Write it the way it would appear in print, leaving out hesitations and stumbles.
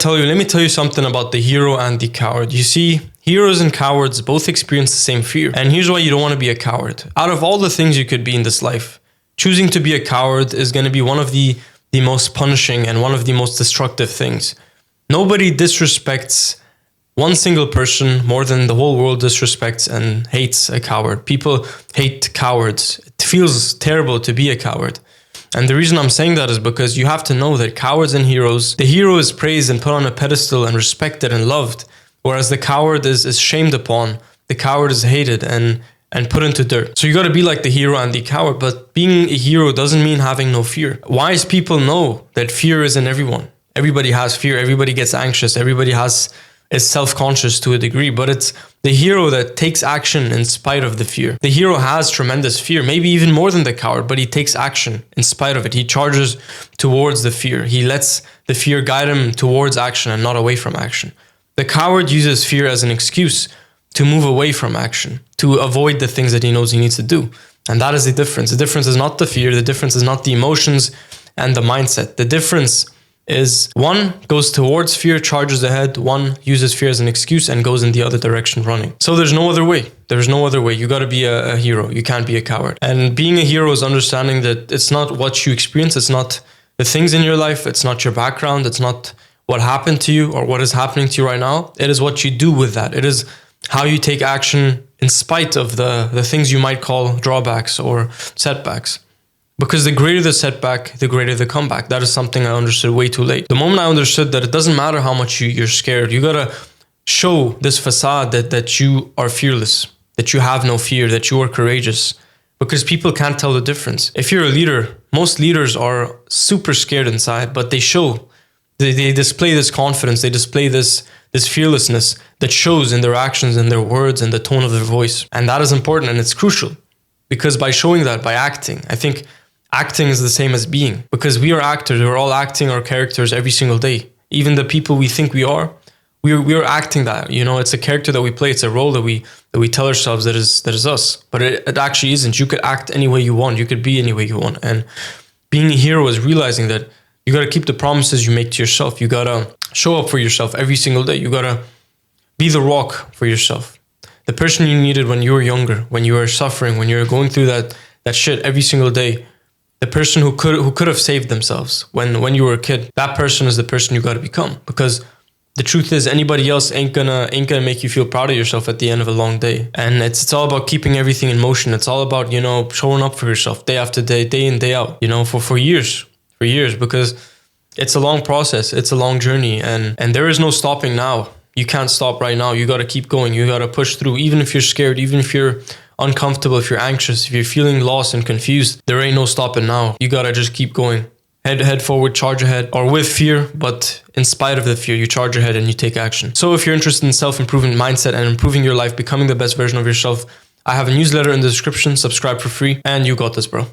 Let me tell you something about the hero and the coward. You see, heroes and cowards both experience the same fear. And here's why you don't want to be a coward. Out of all the things you could be in this life, choosing to be a coward is going to be one of the most punishing and one of the most destructive things. Nobody disrespects one single person more than the whole world disrespects and hates a coward. People hate cowards. It feels terrible to be a coward. And the reason I'm saying that is because you have to know that cowards and heroes, the hero is praised and put on a pedestal and respected and loved, whereas the coward is shamed upon. The coward is hated and put into dirt. So you got to be like the hero and the coward, but being a hero doesn't mean having no fear. Wise people know that fear is in everyone. Everybody has fear. Everybody gets anxious. Everybody is self-conscious to a degree, but it's the hero that takes action in spite of the fear. The hero has tremendous fear, maybe even more than the coward, but he takes action in spite of it. He charges towards the fear. He lets the fear guide him towards action and not away from action. The coward uses fear as an excuse to move away from action, to avoid the things that he knows he needs to do. And that is the difference. The difference is not the fear. The difference is not the emotions and the mindset. The difference is one goes towards fear, charges ahead. One uses fear as an excuse and goes in the other direction running. So there's no other way. There's no other way. You got to be a hero. You can't be a coward. And being a hero is understanding that it's not what you experience. It's not the things in your life. It's not your background. It's not what happened to you or what is happening to you right now. It is what you do with that. It is how you take action in spite of the things you might call drawbacks or setbacks. Because the greater the setback, the greater the comeback. That is something I understood way too late. The moment I understood that it doesn't matter how much you're scared, you gotta show this facade that you are fearless, that you have no fear, that you are courageous. Because people can't tell the difference. If you're a leader, most leaders are super scared inside, but they display this confidence, they display this fearlessness that shows in their actions, in their words, and the tone of their voice. And that is important and it's crucial. Because by showing that, by acting, I think acting is the same as being, because we are actors. We're all acting our characters every single day. Even the people we think we are acting that. You know, it's a character that we play. It's a role that we tell ourselves that is us. But it actually isn't. You could act any way you want. You could be any way you want. And being a hero is realizing that you got to keep the promises you make to yourself. You got to show up for yourself every single day. You got to be the rock for yourself. The person you needed when you were younger, when you were suffering, when you were going through that shit every single day. The person who could have saved themselves when you were a kid, that person is the person you got to become. Because the truth is, anybody else ain't gonna make you feel proud of yourself at the end of a long day. And it's all about keeping everything in motion. It's all about, you know, showing up for yourself day after day, day in, day out, you know, for years, because it's a long process. It's a long journey and there is no stopping now. You can't stop right now. You got to keep going. You got to push through, even if you're scared, even if you're uncomfortable, if you're anxious, if you're feeling lost and confused, there ain't no stopping now. You got to just keep going. Head forward, charge ahead, or with fear, but in spite of the fear, you charge ahead and you take action. So if you're interested in self-improvement mindset and improving your life, becoming the best version of yourself, I have a newsletter in the description. Subscribe for free and you got this, bro.